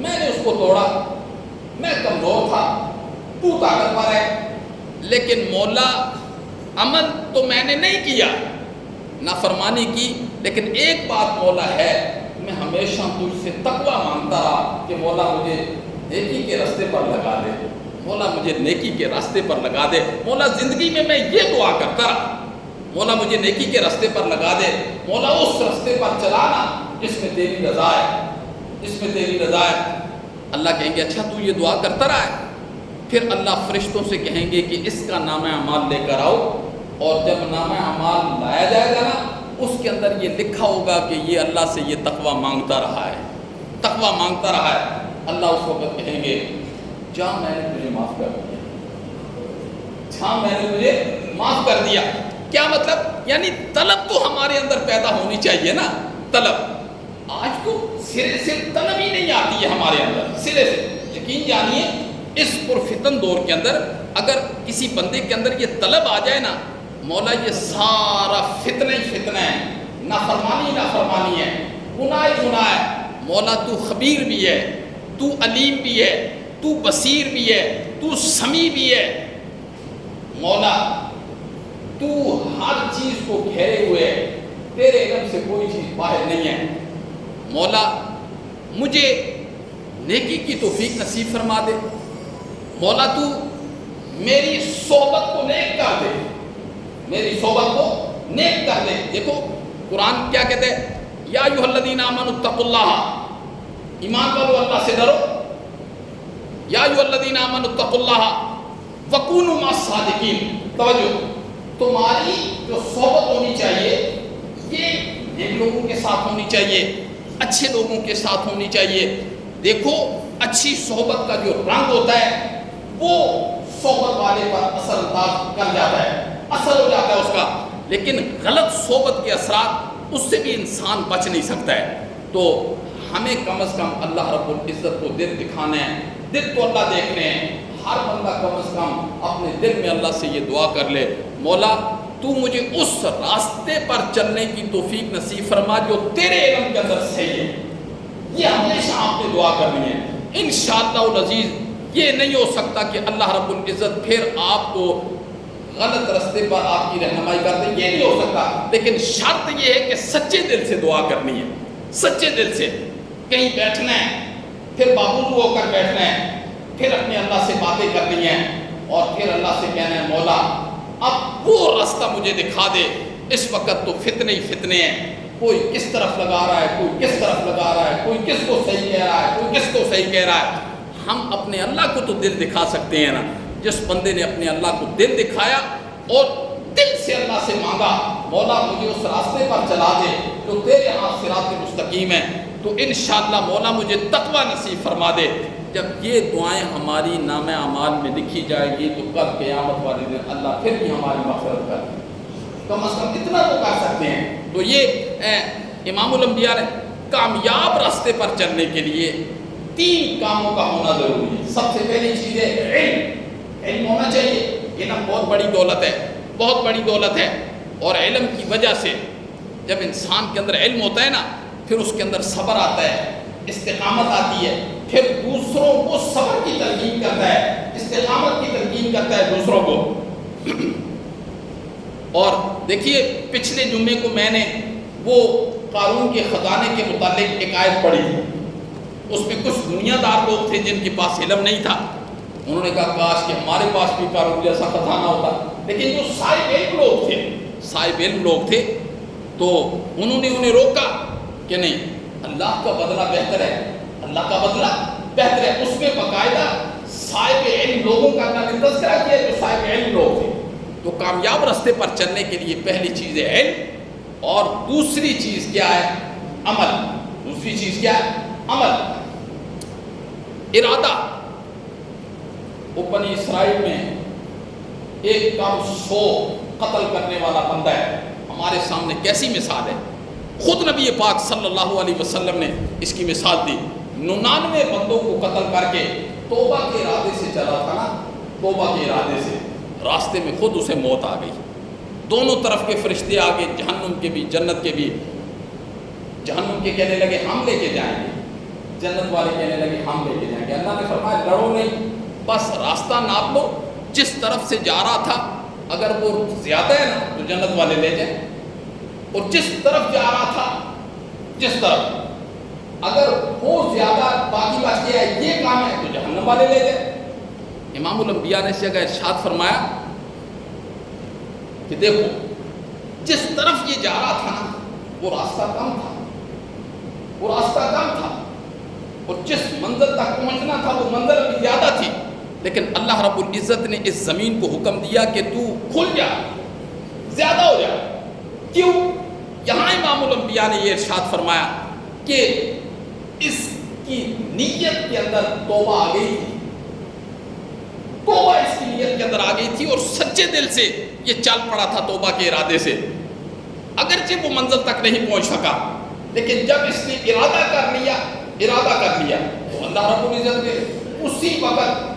میں نے اس کو توڑا، میں کمزور تھا، تو طاقتور ہے، لیکن مولا عمل تو میں نے نہیں کیا، نافرمانی کی، لیکن ایک بات مولا ہے، میں ہمیشہ تجھ سے تقوی مانگتا رہا کہ مولا مجھے نیکی کے راستے پر لگا دے، مولا مجھے نیکی کے راستے پر لگا دے، مولا زندگی میں یہ دعا کرتا رہا، مولا مجھے نیکی کے راستے پر لگا دے، مولا اس راستے پر چلانا جس میں تیری رضا ہے، جس میں تیری رضا ہے۔ اللہ کہیں گے اچھا تو یہ دعا کرتا رہا ہے؟ پھر اللہ فرشتوں سے کہیں گے کہ اس کا نامہ اعمال لے کر آؤ، اور جب نامہ اعمال لایا جائے گا نا، اس کے اندر یہ لکھا ہوگا کہ یہ اللہ سے یہ تقوی مانگتا رہا ہے، تقوی مانگتا رہا ہے۔ اللہ اس وقت کہیں گے جا میں نے تجھے معاف کر دیا، جا میں نے تجھے معاف کر دیا۔ کیا مطلب؟ یعنی طلب تو ہمارے اندر پیدا ہونی چاہیے نا، طلب۔ آج تو سرے سے طلب ہی نہیں آتی ہے ہمارے اندر، سرے سے۔ یقین جانیے اس پرفتن دور کے اندر اگر کسی بندے کے اندر یہ طلب آ جائے نا، مولا یہ سارا فتنہ ہی فتنہ ہے، نافرمانی نافرمانی ہے، گناہ گناہ ہے، مولا تو خبیر بھی ہے، تو علیم بھی ہے، تو بصیر بھی ہے، تو سمیع بھی ہے، مولا تو ہر چیز کو گھیرے ہوئے ہے، تیرے علم سے کوئی چیز باہر نہیں ہے، مولا مجھے نیکی کی توفیق نصیب فرما دے، مولا تو میری صحبت کو نیک کر دے، میری صحبت کو نیک کر دے۔ دیکھو قرآن کیا کہتے ہیں، یا ایھا الذین آمنوا اتقوا اللہ، ایمان والو اللہ سے ڈرو، یا ایھا الذین آمنوا اتقوا اللہ وکونوا مع الصادقین۔ توجہ، تمہاری جو صحبت ہونی چاہیے یہ نیک لوگوں کے ساتھ ہونی چاہیے، اچھے لوگوں کے ساتھ ہونی چاہیے۔ دیکھو اچھی صحبت کا جو رنگ ہوتا ہے وہ صحبت والے پر اثر انداز کر جاتا ہے، اثر ہو جاتا ہے اس کا، لیکن غلط صحبت کے اثرات اس سے بھی انسان بچ نہیں سکتا ہے۔ تو ہمیں کم از کم اللہ رب العزت کو دل دکھانا ہے، دل تو اللہ دیکھنے ہیں۔ ہر بندہ کم از کم اپنے دل میں اللہ سے یہ دعا کر لے، مولا تو مجھے اس راستے پر چلنے کی توفیق نصیب فرما جو تیرے علم کے اندر صحیح ہے۔ یہ ہمیشہ آپ نے دعا کرنی ہے۔ انشاءاللہ العزیز یہ نہیں ہو سکتا کہ اللہ رب العزت پھر آپ کو غلط راستے پر آپ کی رہنمائی کر دے، یہ نہیں ہو سکتا، لیکن شرط یہ ہے کہ سچے دل سے دعا کرنی ہے، سچے دل سے۔ کہیں بیٹھنا ہے، پھر بابودو ہو کر بیٹھنا ہے، پھر اپنے اللہ سے باتیں کرنی ہیں، اور پھر اللہ سے کہنا ہے مولا اب وہ راستہ مجھے دکھا دے۔ اس وقت تو فتنے ہی فتنے ہیں، کوئی کس طرف لگا رہا ہے، کوئی کس طرف لگا رہا ہے، کوئی کس کو صحیح کہہ رہا ہے، کوئی کس کو صحیح کہہ رہا ہے۔ ہم اپنے اللہ کو تو دل دکھا سکتے ہیں نا۔ جس بندے نے اپنے اللہ کو دل دکھایا اور دل سے اللہ سے مانگا مولا مجھے اس راستے پر چلا دے جو تیرے ہاں صراط مستقیم ہے، تو انشاءاللہ مولا مجھے تقوی نصیب فرما دے۔ جب یہ دعائیں ہماری نامہ اعمال میں لکھی جائے گی تو کل قیامت والے دن اللہ پھر بھی ہماری مغفرت کر دے، کم از کم اتنا تو کر سکتے ہیں۔ تو یہ امام الانبیاء نے کامیاب راستے پر چلنے کے لیے 3 کاموں کا ہونا ضروری ہے. سب سے پہلی چیز ہے علم ہونا چاہیے. یہ نا بہت بڑی دولت ہے، بہت بڑی دولت ہے. اور علم کی وجہ سے جب انسان کے اندر علم ہوتا ہے نا، پھر اس کے اندر صبر آتا ہے، استقامت آتی ہے، پھر دوسروں کو صبر کی تلقین کرتا ہے، استقامت کی تلقین کرتا ہے دوسروں کو. اور دیکھیے پچھلے جمعے کو میں نے وہ قارون کے خزانے کے متعلق ایک آیت پڑھی تھی. اس میں کچھ دنیا دار لوگ تھے جن کے پاس علم نہیں تھا. انہوں نے کہا کاش کہ ہمارے پاس بھی قارون جیسا خزانہ ہوتا. لیکن جو صاحب علم لوگ تھے، صاحب علم لوگ تھے، تو انہوں نے انہیں روکا کہ نہیں، اللہ کا بدلہ بہتر ہے، اللہ کا بدلہ بہتر ہے. اس میں باقاعدہ صاحب علم لوگوں کا میں نے تذکرہ کیا جو صاحب علم لوگ تھے. تو کامیاب راستے پر چلنے کے لیے پہلی چیز ہے علم، اور دوسری چیز کیا ہے؟ عمل. دوسری چیز کیا ہے؟ عمل. ارادہ. وہ بنی اسرائیل میں ایک کم 100 قتل کرنے والا بندہ ہے. ہمارے سامنے کیسی مثال ہے. خود نبی پاک صلی اللہ علیہ وسلم نے اس کی مثال دی. 99 بندوں کو قتل کر کے توبہ کے ارادے سے چلا تھا نا، توبہ کے ارادے سے، راستے میں خود اسے موت آ گئی. دونوں طرف کے فرشتے آگے، جہنم کے بھی جنت کے بھی. جہنم کے کہنے لگے ہم لے کے جائیں گے، جنت والے کہنے لگے ہم لے کے جائیں گے. اللہ نے فرمایا لڑو نہیں، بس راستہ ناپ لو. جس طرف سے جا رہا تھا اگر وہ زیادہ ہے نا تو جنت والے لے جائیں، اور جس طرف جا رہا تھا، جس طرف اگر وہ زیادہ باقی بچ گیا ہے یہ کام ہے تو جہنم والے لے جائیں. امام الانبیاء نے اس جگہ ارشاد فرمایا کہ دیکھو جس طرف یہ جا رہا تھا نا وہ راستہ کم تھا، وہ راستہ کم تھا، اور جس منزل تک پہنچنا تھا وہ منزل ابھی زیادہ تھی. لیکن اللہ رب العزت نے اس زمین کو حکم دیا کہ تو کھل جا، زیادہ ہو جا. کیوں؟ یہاں امام الانبیاء نے یہ ارشاد فرمایا کہ اس کی نیت کے اندر توبہ آ گئی تھی، توبہ اس کی نیت کے اندر آ گئی تھی، اور سچے دل سے یہ چل پڑا تھا توبہ کے ارادے سے. اگرچہ وہ منزل تک نہیں پہنچ سکا، لیکن جب اس نے ارادہ کر لیا تو اللہ رب العزت نے اسی وقت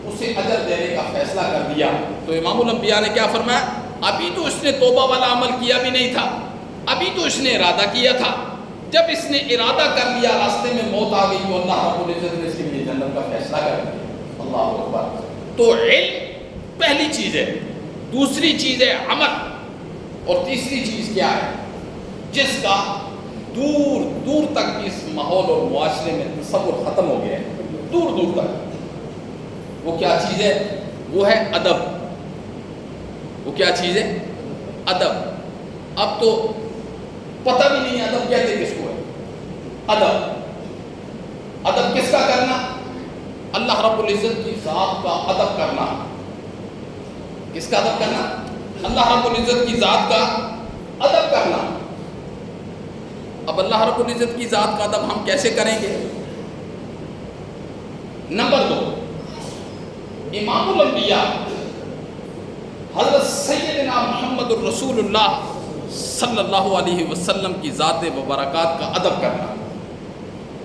اسے اجر دینے کا فیصلہ کر دیا. تو امام الانبیاء نے کیا فرمایا؟ ابھی تو اس نے توبہ والا عمل کیا بھی نہیں تھا، ابھی تو اس نے ارادہ کیا تھا. جب اس نے ارادہ کر لیا، راستے میں موت آ گئی، تو اللہ رب العزت نے اس کے لیے جنت کا فیصلہ کر دیا. اللہ اکبر. تو علم پہلی چیز ہے، دوسری چیز ہے عمل، اور تیسری چیز کیا ہے؟ جس کا دور دور تک اس ماحول اور معاشرے میں تصور ختم ہو گیا ہے، دور دور تک. وہ کیا چیز ہے؟ وہ ہے ادب. وہ کیا چیز ہے؟ ادب. اب تو پتہ بھی نہیں ادب کہتے کس کو ہے. ادب کس کا کرنا؟ اللہ رب العزت کی ذات کا ادب کرنا. کس کا ادب کرنا؟ اللہ رب العزت کی ذات کا ادب کرنا. اب اللہ رب العزت کی ذات کا ادب ہم کیسے کریں گے؟ نمبر 2، امام الانبیاء حضرت سیدنا محمد الرسول اللہ صلی اللہ علیہ وسلم کی ذات و برکات کا ادب کرنا.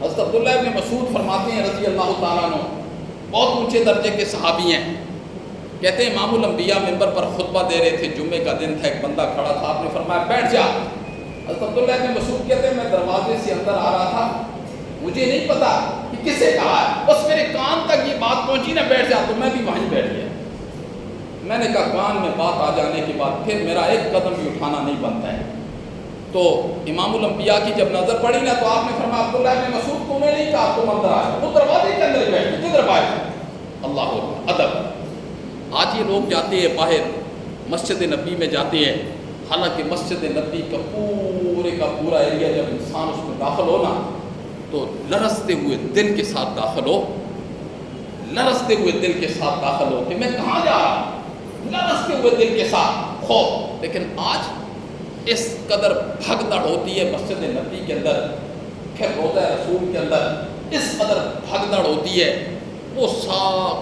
حضرت عبداللہ ابن مسعود فرماتے ہیں رضی اللہ تعالیٰ عنہ، بہت اونچے درجے کے صحابی ہیں، کہتے ہیں امام الانبیاء منبر پر خطبہ دے رہے تھے، جمعے کا دن تھا، ایک بندہ کھڑا تھا، آپ نے فرمایا بیٹھ جا. حضرت عبداللہ ابن مسعود کہتے ہیں میں دروازے سے اندر آ رہا تھا، مجھے نہیں پتا کہ کسے کہا ہے، بس میرے کان تک یہ بات پہنچی نا بیٹھ جا، تو میں بھی وہیں بیٹھ گیا. میں نے کہا کان میں بات آ جانے کے بعد پھر میرا ایک قدم بھی اٹھانا نہیں بنتا ہے. تو امام الانبیاء کی جب نظر پڑی نا تو آپ نے فرمایا عبداللہ ابن مسعود تمہیں نہیں کہا تم اندر آ جاؤ، وہ دروازے کے اندر ہی بیٹھ گئے. کدھر بیٹھ؟ اللہ ادب. آج یہ لوگ جاتے ہیں باہر مسجد نبی میں جاتے ہیں، حالانکہ مسجد نبی کا پورے کا پورا ایریا جب انسان اس میں داخل ہو نا تو لرزتے ہوئے دل کے ساتھ داخل ہو، لرزتے ہوئے دل کے ساتھ داخل ہو کہ میں کہاں جا رہا ہوں، لرزتے ہوئے دل کے ساتھ خوف. لیکن آج اس قدر بھگدڑ ہوتی ہے مسجد نبی کے اندر، پھر روضہ رسول کے اندر اس قدر بھگدڑ ہوتی ہے. وہ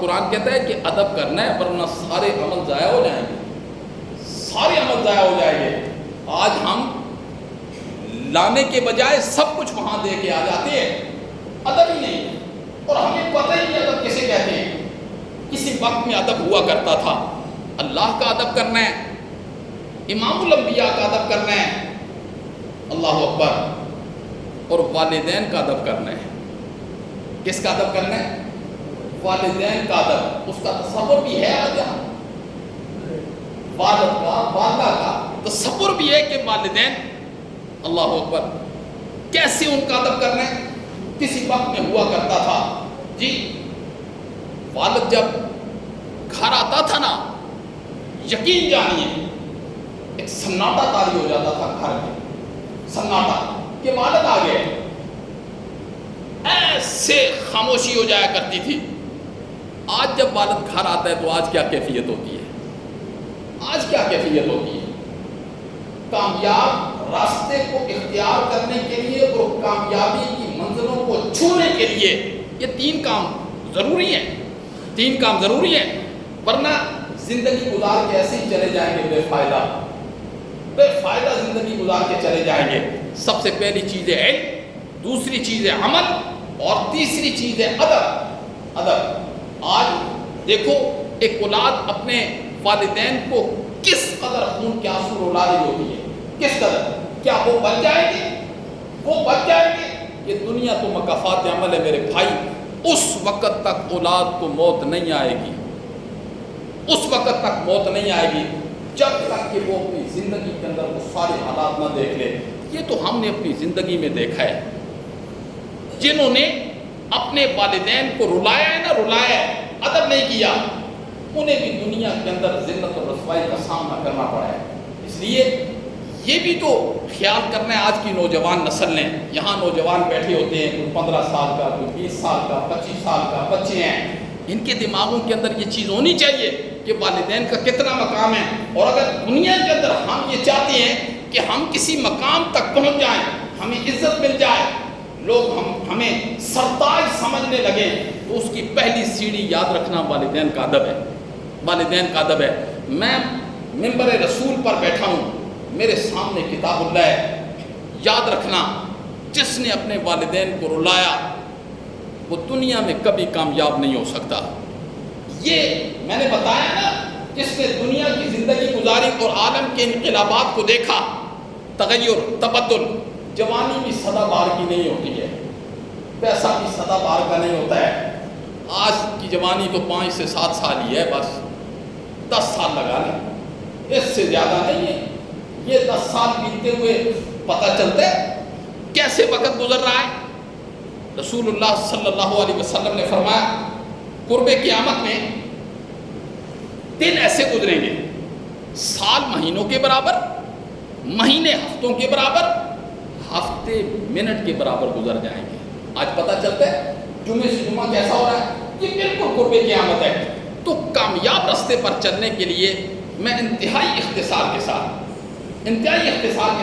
قرآن کہتا ہے کہ ادب کرنا ہے ورنہ سارے عمل ضائع ہو جائیں گے، سارے عمل ضائع ہو جائیں گے. آج ہم لانے کے بجائے سب کچھ وہاں دے کے آ جاتے ہیں، ادب ہی نہیں ہے۔ اور ہمیں پتہ ہی نہیں ادب کسے کہتے ہیں۔ کسی وقت میں ادب ہوا کرتا تھا، اللہ کا ادب کرنا ہے، امام الانبیاء کا ادب کرنا ہے، اللہ اکبر، اور والدین کا ادب کرنا ہے۔ کس کا ادب کرنا ہے؟ والدین کا ادب۔ اس کا تصور بھی ہے آج یہاں، والد کا، والدہ کا تصور بھی ہے کہ والدین، اللہ اکبر، کیسے ان کا ادب کرنا ہے۔ کسی وقت میں ہوا کرتا تھا جی، والد جب گھر آتا تھا نا، یقین جانیے ایک سناٹا طاری ہو جاتا تھا گھر میں، سناٹا کہ والد آ گئے، ایسے خاموشی ہو جایا کرتی تھی۔ آج جب والد گھر آتا ہے تو آج کیا کیفیت ہوتی ہے؟ آج کیا کیفیت ہوتی ہے؟ کامیاب راستے کو اختیار کرنے کے لیے اور کامیابی کی منزلوں کو چھونے کے لیے یہ 3 کام ضروری ہیں، 3 کام ضروری ہیں، ورنہ زندگی گزار کے ایسے ہی چلے جائیں گے بے فائدہ زندگی گزار کے چلے جائیں گے۔ سب سے پہلی چیز ہے علم، دوسری چیز ہے عمل، اور تیسری چیز ہے ادب۔ آج دیکھو ایک اولاد اپنے والدین کو کس قدر خون کے آنسو رلا رہی ہوتی ہے، کس قدر۔ کیا وہ بچ جائیں گے؟ وہ بچ جائیں گے؟ یہ دنیا تو مکافات عمل ہے میرے بھائی۔ اس وقت تک اولاد کو موت نہیں آئے گی، اس وقت تک موت نہیں آئے گی جب تک کہ وہ اپنی زندگی کے اندر وہ سارے حالات نہ دیکھ لے۔ یہ تو ہم نے اپنی زندگی میں دیکھا ہے، جنہوں نے اپنے والدین کو رلایا ہے نا، رلایا ہے، ادب نہیں کیا، انہیں بھی دنیا کے اندر ذلت اور رسوائی کا سامنا کرنا پڑا ہے۔ اس لیے یہ بھی تو خیال کرنا ہے آج کی نوجوان نسل نے۔ یہاں نوجوان بیٹھے ہوتے ہیں، کوئی 15 سال کا، کوئی 20 سال کا، 25 سال کا بچے ہیں، ان کے دماغوں کے اندر یہ چیز ہونی چاہیے کہ والدین کا کتنا مقام ہے۔ اور اگر دنیا کے اندر ہم یہ چاہتے ہیں کہ ہم کسی مقام تک پہنچ جائیں، ہمیں عزت مل جائے، لوگ ہمیں سرتاج سمجھنے لگیں، تو اس کی پہلی سیڑھی یاد رکھنا والدین کا ادب ہے، والدین کا ادب ہے۔ میں منبر رسول پر بیٹھا ہوں، میرے سامنے کتاب اللہ ہے، یاد رکھنا جس نے اپنے والدین کو رلایا وہ دنیا میں کبھی کامیاب نہیں ہو سکتا۔ یہ میں نے بتایا نا، جس نے دنیا کی زندگی گزاری اور عالم کے انقلابات کو دیکھا، تغیر، تبدل، جوانی بھی سدا بہار کی نہیں ہوتی ہے، پیسہ بھی سدا بہار کا نہیں ہوتا ہے۔ آج کی جوانی تو 5 سے 7 سال ہی ہے، بس 10 سال لگا لیں، اس سے زیادہ نہیں ہے۔ یہ 10 سال بیتتے ہوئے پتہ چلتا ہے کیسے وقت گزر رہا ہے۔ رسول اللہ صلی اللہ علیہ وسلم نے فرمایا قرب قیامت میں دن ایسے گزریں گے، سال مہینوں کے برابر، مہینے ہفتوں کے برابر، ہفتے منٹ کے برابر گزر جائیں گے۔ آج پتہ چلتا ہے جمعے سے جمعہ کیسا ہو رہا ہے، یہ بالکل قرب قیامت ہے۔ تو کامیاب راستے پر چلنے کے لیے میں انتہائی اختصار کے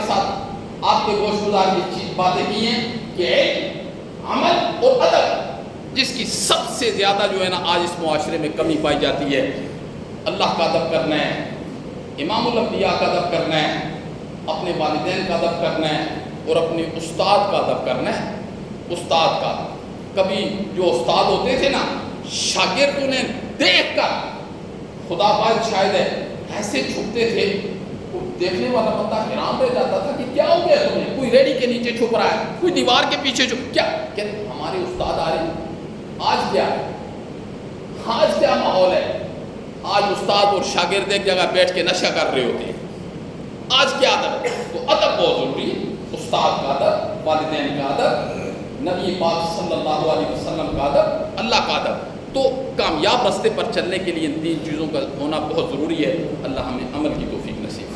ساتھ آپ کے گوش گزار کی باتیں کی ہیں کہ علم، عمل اور ادب، جس کی سب سے زیادہ جو ہے نا آج اس معاشرے میں کمی پائی جاتی ہے۔ اللہ کا ادب کرنا ہے، امام الانبیاء کا ادب کرنا ہے، اپنے والدین کا ادب کرنا ہے، اور اپنے استاد کا ادب کرنا ہے۔ استاد کا، کبھی جو استاد ہوتے تھے نا، شاگرد انہیں دیکھ کر، خدا باز شاید ہے، ایسے چھپتے تھے، دیکھنے والا بندہ حیران رہ جاتا تھا کہ کیا ہو گیا تمہیں، کوئی ریڑی کے نیچے چھپ رہا ہے، کوئی دیوار کے پیچھے چھپ، کیا کہ ہمارے استاد آ رہے ہیں۔ آج کیا ہے، آج کیا ماحول ہے، آج استاد اور شاگرد ایک جگہ بیٹھ کے نشہ کر رہے ہوتے ہیں۔ آج کیا ادب، تو ادب بہت ضروری ہے، استاد کا ادب، والدین کا ادب، نبی پاک صلی اللہ علیہ وسلم کا ادب، اللہ کا ادب۔ تو کامیاب راستے پر چلنے کے لیے ان 3 چیزوں کا ہونا بہت ضروری ہے۔ اللہ ہمیں عمل کی توفیق نصیب